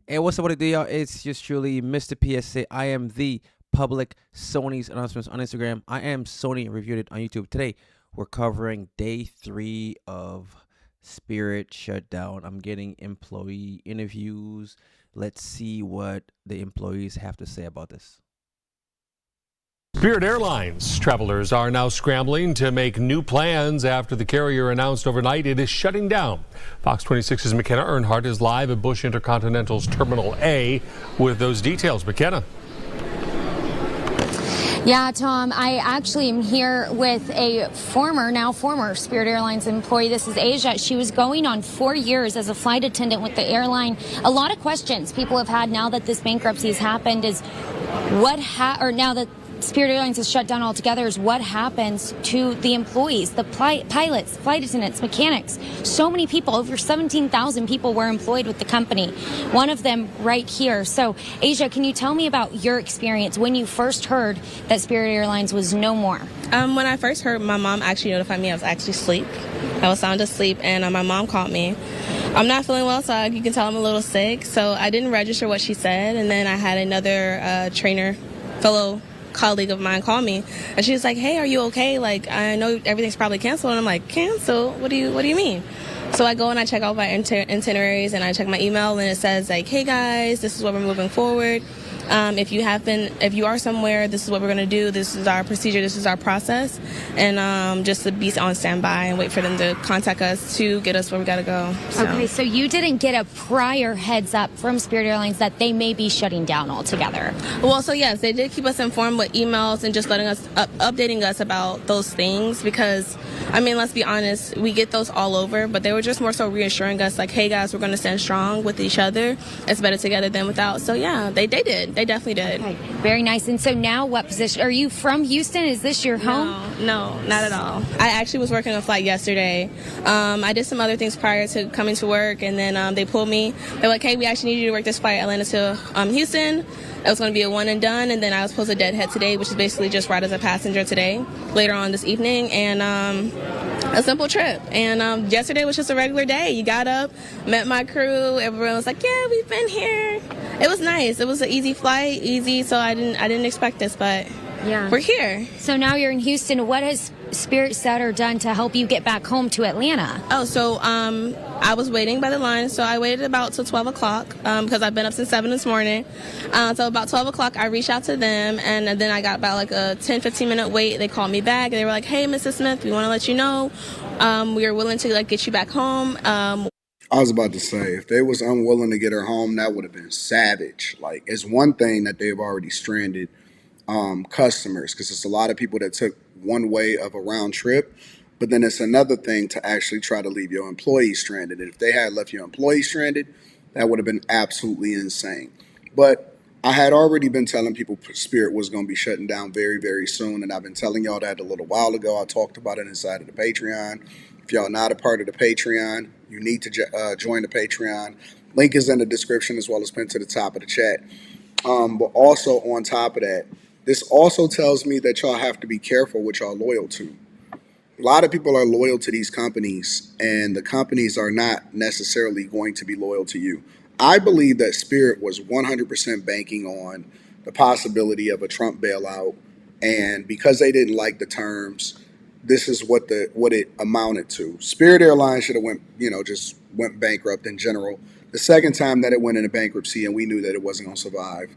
Hey, what's up, what it do, y'all? It's just truly Mr. PSA. I am the public Sony's announcements on Instagram. I am Sony Reviewed It on YouTube. Today, we're covering day 3 of Spirit Shutdown. I'm getting employee interviews. Let's see what the employees have to say about this. Spirit Airlines travelers are now scrambling to make new plans after the carrier announced overnight it is shutting down. Fox 26's McKenna Earnhardt is live at Bush Intercontinental's Terminal A with those details. McKenna. Yeah, Tom, I actually am here with a now former Spirit Airlines employee. This is Asia. She was going on 4 years as a flight attendant with the airline. A lot of questions people have had now that this bankruptcy has happened is now that Spirit Airlines is shut down altogether, is what happens to the employees, the pilots, flight attendants, mechanics. So many people, over 17,000 people were employed with the company. One of them right here. So, Asia, can you tell me about your experience when you first heard that Spirit Airlines was no more? When I first heard, my mom actually notified me I was actually asleep. I was sound asleep, and my mom called me. I'm not feeling well, so you can tell I'm a little sick. So I didn't register what she said, and then I had another fellow colleague of mine call me, and she was like, "Hey, are you okay? Like, I know everything's probably canceled." And I'm like, "Cancel? What do you mean?" So I go and I check out my itineraries, and I check my email, and it says like, "Hey guys, this is what we're moving forward. If you are somewhere, this is what we're going to do. This is our procedure. This is our process." And just to be on standby and wait for them to contact us to get us where we got to go. Okay, so you didn't get a prior heads up from Spirit Airlines that they may be shutting down altogether? Well, so yes, they did keep us informed with emails and just letting us updating us about those things, because I mean, let's be honest, we get those all over, but they were just more so reassuring us like, "Hey guys, we're going to stand strong with each other. It's better together than without." So yeah, they did. They definitely did. Okay, very nice. And so now what position? Are you from Houston? Is this your home? No, not at all. I actually was working a flight yesterday. I did some other things prior to coming to work, and then they pulled me. They're like, "Hey, we actually need you to work this flight Atlanta to Houston." It was going to be a one and done, and then I was supposed to deadhead today, which is basically just ride as a passenger today, later on this evening, and a simple trip. And yesterday was just a regular day. You got up, met my crew. Everyone was like, "Yeah, we've been here." It was nice. It was an easy flight, so I didn't expect this, but yeah, we're here. So now you're in Houston. What has Spirit said or done to help you get back home to Atlanta? Oh, so I was waiting by the line, so I waited about till 12 o'clock because I've been up since 7 this morning. So about 12 o'clock, I reached out to them, and then I got about like a 10, 15-minute wait. They called me back, and they were like, "Hey, Mrs. Smith, we want to let you know we are willing to like get you back home." I was about to say, if they was unwilling to get her home, that would have been savage. Like, it's one thing that they've already stranded customers, because it's a lot of people that took one way of a round trip, but then it's another thing to actually try to leave your employees stranded. And if they had left your employees stranded, that would have been absolutely insane. But I had already been telling people Spirit was going to be shutting down very, very soon, and I've been telling y'all that a little while ago. I talked about it inside of the Patreon. If y'all not a part of the Patreon, you need to join the Patreon. Link is in the description as well as pinned to the top of the chat. But also on top of that, this also tells me that y'all have to be careful what y'all loyal to. A lot of people are loyal to these companies, and the companies are not necessarily going to be loyal to you. I believe that Spirit was 100% banking on the possibility of a Trump bailout, and because they didn't like the terms, this is what it amounted to. Spirit Airlines should have just went bankrupt in general. The second time that it went into bankruptcy, and we knew that it wasn't going to survive.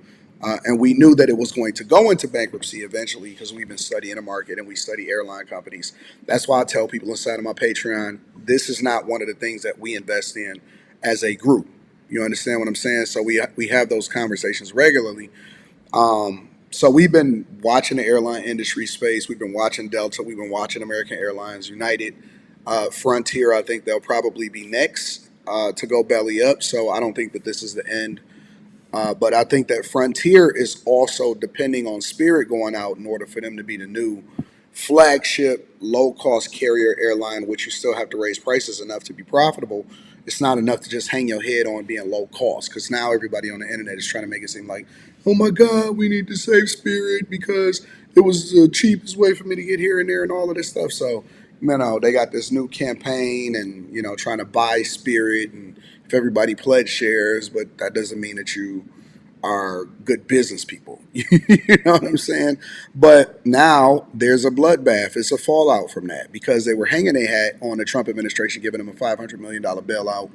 And we knew that it was going to go into bankruptcy eventually, because we've been studying the market and we study airline companies. That's why I tell people inside of my Patreon, this is not one of the things that we invest in as a group. You understand what I'm saying? So we have those conversations regularly. So we've been watching the airline industry space. We've been watching Delta. We've been watching American Airlines, United, Frontier. I think they'll probably be next to go belly up. So I don't think that this is the end. But I think that Frontier is also depending on Spirit going out in order for them to be the new flagship low-cost carrier airline, which you still have to raise prices enough to be profitable. It's not enough to just hang your head on being low cost, because now everybody on the internet is trying to make it seem like, "Oh my God, we need to save Spirit because it was the cheapest way for me to get here and there," and all of this stuff. So, they got this new campaign and, trying to buy Spirit. And if everybody pledged shares, but that doesn't mean that you are good business people. You know what I'm saying? But now there's a bloodbath. It's a fallout from that because they were hanging their hat on the Trump administration, giving them a $500 million bailout.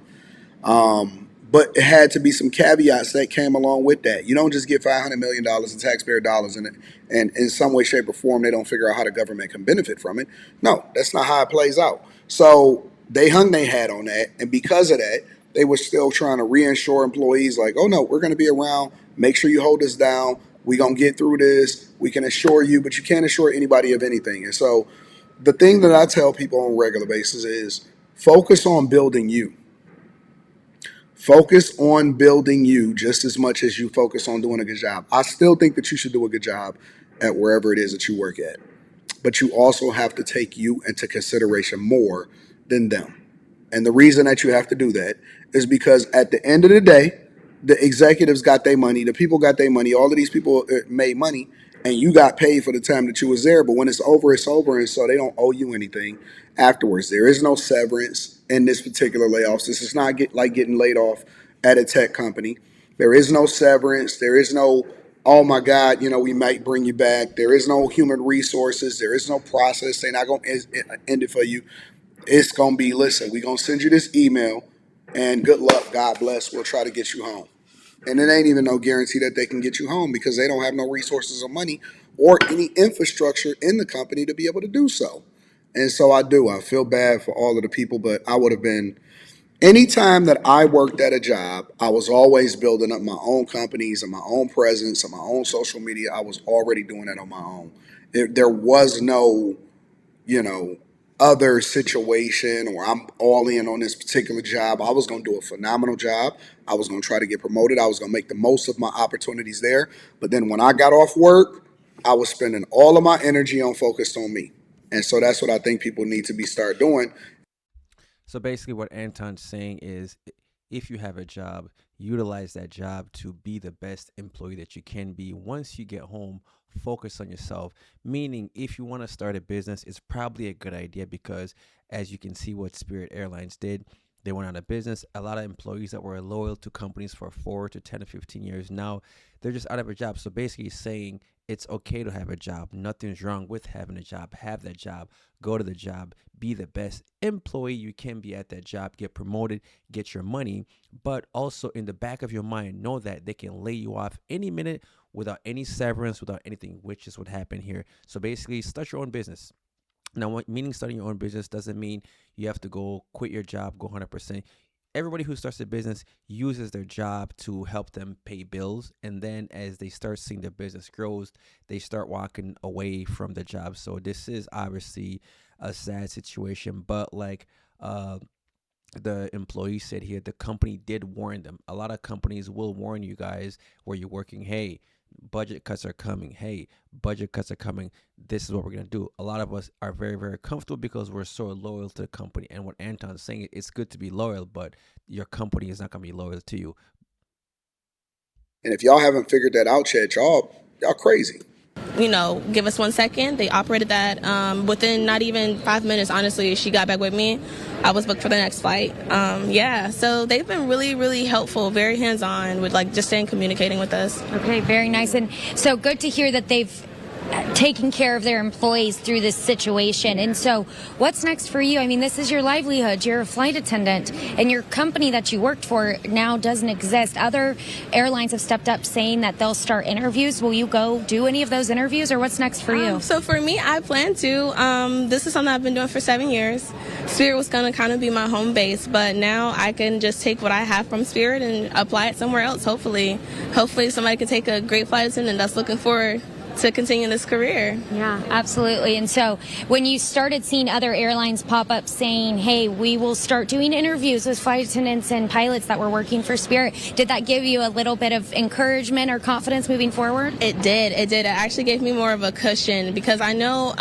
But it had to be some caveats that came along with that. You don't just get $500 million in taxpayer dollars and in some way, shape, or form, they don't figure out how the government can benefit from it. No, that's not how it plays out. So they hung their hat on that. And because of that, they were still trying to reinsure employees like, oh, no, we're going to be around. Make sure you hold us down. We're going to get through this. We can assure you, but you can't assure anybody of anything. And so the thing that I tell people on a regular basis is focus on building you. Focus on building you just as much as you focus on doing a good job. I still think that you should do a good job at wherever it is that you work at. But you also have to take you into consideration more than them. And the reason that you have to do that is because at the end of the day, the executives got their money, the people got their money, all of these people made money, and you got paid for the time that you was there. But when it's over, and so they don't owe you anything afterwards. There is no severance in this particular layoffs. This is not like getting laid off at a tech company. There is no severance. There is no, oh my God, we might bring you back. There is no human resources. There is no process. They're not going to end it for you. It's going to be, listen, we're going to send you this email and good luck. God bless. We'll try to get you home. And it ain't even no guarantee that they can get you home because they don't have no resources or money or any infrastructure in the company to be able to do so. And so I feel bad for all of the people, but I would have been, anytime that I worked at a job, I was always building up my own companies and my own presence and my own social media. I was already doing that on my own. There was no, other situation where I'm all in on this particular job. I was going to do a phenomenal job. I was going to try to get promoted. I was going to make the most of my opportunities there. But then when I got off work, I was spending all of my energy focused on me. And so that's what I think people need to start doing. So basically, what Anton's saying is if you have a job, utilize that job to be the best employee that you can be. Once you get home, focus on yourself. Meaning, if you want to start a business, it's probably a good idea because, as you can see, what Spirit Airlines did, they went out of business. A lot of employees that were loyal to companies for 4 to 10 to 15 years, now they're just out of a job. So basically saying it's okay to have a job. Nothing's wrong with having a job. Have that job. Go to the job. Be the best employee you can be at that job. Get promoted. Get your money. But also in the back of your mind, know that they can lay you off any minute without any severance, without anything, which is what happened here. So basically, start your own business. Now, meaning starting your own business doesn't mean you have to go quit your job, go 100%. Everybody who starts a business uses their job to help them pay bills. And then as they start seeing the business grows, they start walking away from the job. So this is obviously a sad situation. But like the employee said here, the company did warn them. A lot of companies will warn you guys where you're working, hey, budget cuts are coming. Hey, budget cuts are coming. This is what we're going to do. A lot of us are very, very comfortable because we're so loyal to the company. And what Anton's saying, it's good to be loyal, but your company is not going to be loyal to you. And if y'all haven't figured that out yet, y'all crazy. Give us 1 second. They operated that within not even 5 minutes. Honestly, she got back with me. I was booked for the next flight. So they've been really, really helpful, very hands-on with just staying communicating with us. Okay, very nice. And so good to hear that they've taking care of their employees through this situation. And so what's next for you? I mean, this is your livelihood. You're a flight attendant and your company that you worked for now doesn't exist. Other airlines have stepped up saying that they'll start interviews. Will you go do any of those interviews or what's next for you? So for me, I plan to. This is something I've been doing for 7 years. Spirit was going to kind of be my home base, but now I can just take what I have from Spirit and apply it somewhere else, hopefully. Hopefully somebody can take a great flight attendant that's looking forward to continue this career. Yeah, absolutely. And so when you started seeing other airlines pop up saying, hey, we will start doing interviews with flight attendants and pilots that were working for Spirit, did that give you a little bit of encouragement or confidence moving forward? It did. It actually gave me more of a cushion because I know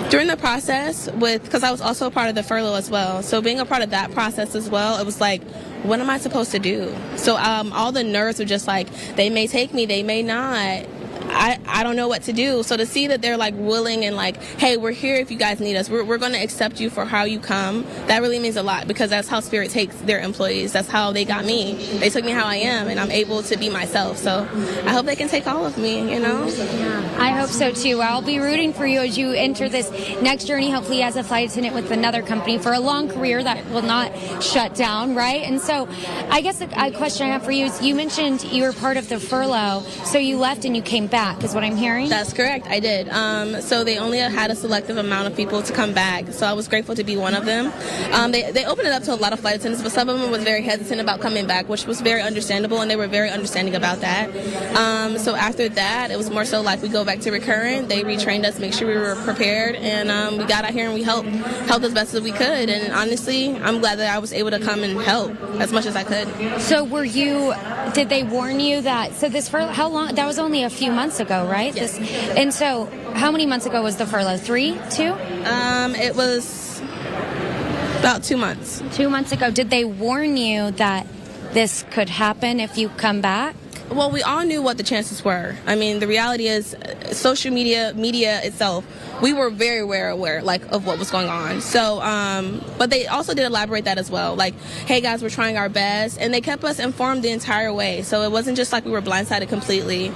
during the process because I was also a part of the furlough as well. So being a part of that process as well, it was like, what am I supposed to do? So all the nerves were just like, they may take me, they may not. I don't know what to do. So to see that they're like willing and like, hey, we're here if you guys need us. We're going to accept you for how you come. That really means a lot, because that's how Spirit takes their employees. That's how they got me. They took me how I am, and I'm able to be myself. So I hope they can take all of me, you know? I hope so too. I'll be rooting for you as you enter this next journey, hopefully as a flight attendant with another company for a long career that will not shut down, right? And so I guess a question I have for you is, you mentioned you were part of the furlough, so you left and you came back, is what I'm hearing? That's correct. I did. So they only had a selective amount of people to come back. So I was grateful to be one of them. They opened it up to a lot of flight attendants, but some of them was very hesitant about coming back, which was very understandable, and they were very understanding about that. So after that, it was more so like we go back to recurrent. They retrained us, make sure we were prepared, and we got out here and we helped as best as we could. And honestly, I'm glad that I was able to come and help as much as I could. So did they warn you that, so this furlough, how long, that was only a few months ago, right? Yes. And so how many months ago was the furlough? 3, 2? It was about 2 months. 2 months ago. Did they warn you that this could happen if you come back? Well, we all knew what the chances were. I mean, the reality is, social media itself, we were very aware like of what was going on. So, but they also did elaborate that as well. Like, hey guys, we're trying our best, and they kept us informed the entire way. So it wasn't just like we were blindsided completely.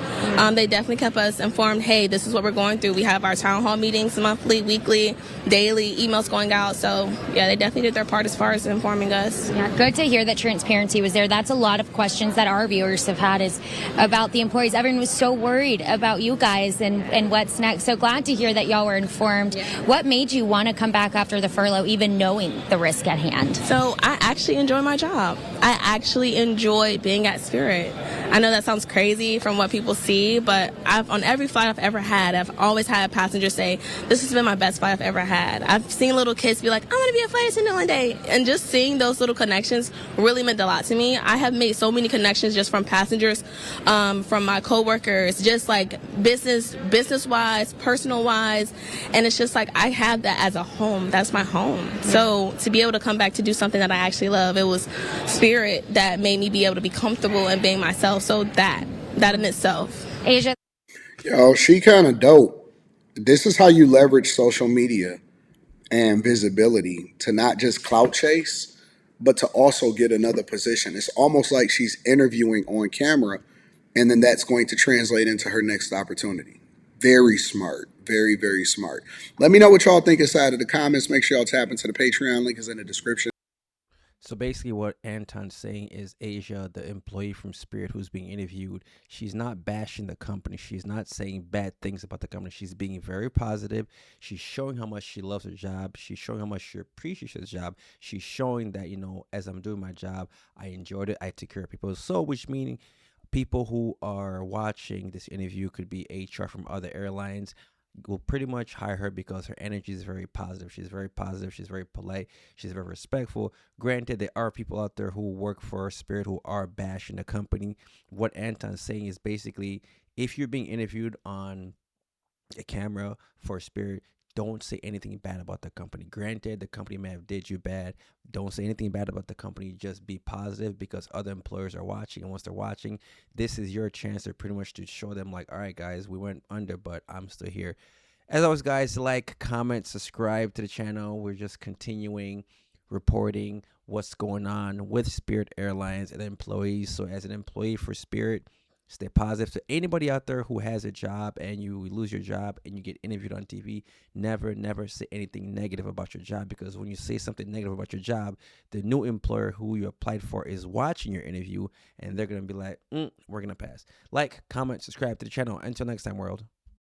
They definitely kept us informed. Hey, this is what we're going through. We have our town hall meetings monthly, weekly, daily, emails going out. So yeah, they definitely did their part as far as informing us. Yeah, good to hear that transparency was there. That's a lot of questions that our viewers have had is about the employees. Everyone was so worried about you guys and what's next. So glad to hear that y'all were informed. Yeah. What made you want to come back after the furlough, even knowing the risk at hand? So I actually enjoy my job. I actually enjoy being at Spirit. I know that sounds crazy from what people see, but on every flight I've ever had, I've always had passengers say, this has been my best flight I've ever had. I've seen little kids be like, I want to be a flight attendant one day. And just seeing those little connections really meant a lot to me. I have made so many connections just from passengers, from my coworkers, just like business-wise, personal-wise. And it's just like, I have that as a home. That's my home. Yeah. So to be able to come back to do something that I actually love, it was Spirit that made me be able to be comfortable and being myself. So that in itself. Asia. Yo, she kind of dope. This is how you leverage social media and visibility to not just clout chase, but to also get another position. It's almost like she's interviewing on camera, and then that's going to translate into her next opportunity. Very smart. Very, very smart. Let me know what y'all think inside of the comments. Make sure y'all tap into the Patreon. Link is in the description. So basically what Anton's saying is Asia, the employee from Spirit who's being interviewed, she's not bashing the company. She's not saying bad things about the company. She's being very positive. She's showing how much she loves her job. She's showing how much she appreciates her job. She's showing that, as I'm doing my job, I enjoyed it. I took care of people. So which meaning people who are watching this interview could be HR from other airlines, will pretty much hire her because her energy is very positive. She's very positive. She's very polite. She's very respectful. Granted, there are people out there who work for Spirit who are bashing the company. What Anton's saying is basically, if you're being interviewed on a camera for Spirit, don't say anything bad about the company. Granted, the company may have did you bad. Don't say anything bad about the company. Just be positive because other employers are watching. And once they're watching, this is your chance to pretty much to show them like, all right, guys, we went under, but I'm still here. As always, guys, like, comment, subscribe to the channel. We're just continuing reporting what's going on with Spirit Airlines and employees. So as an employee for Spirit, stay positive. To anybody out there who has a job and you lose your job and you get interviewed on TV, never say anything negative about your job, because when you say something negative about your job, the new employer who you applied for is watching your interview and they're going to be like, we're going to pass. Like, comment, subscribe to the channel. Until next time, world.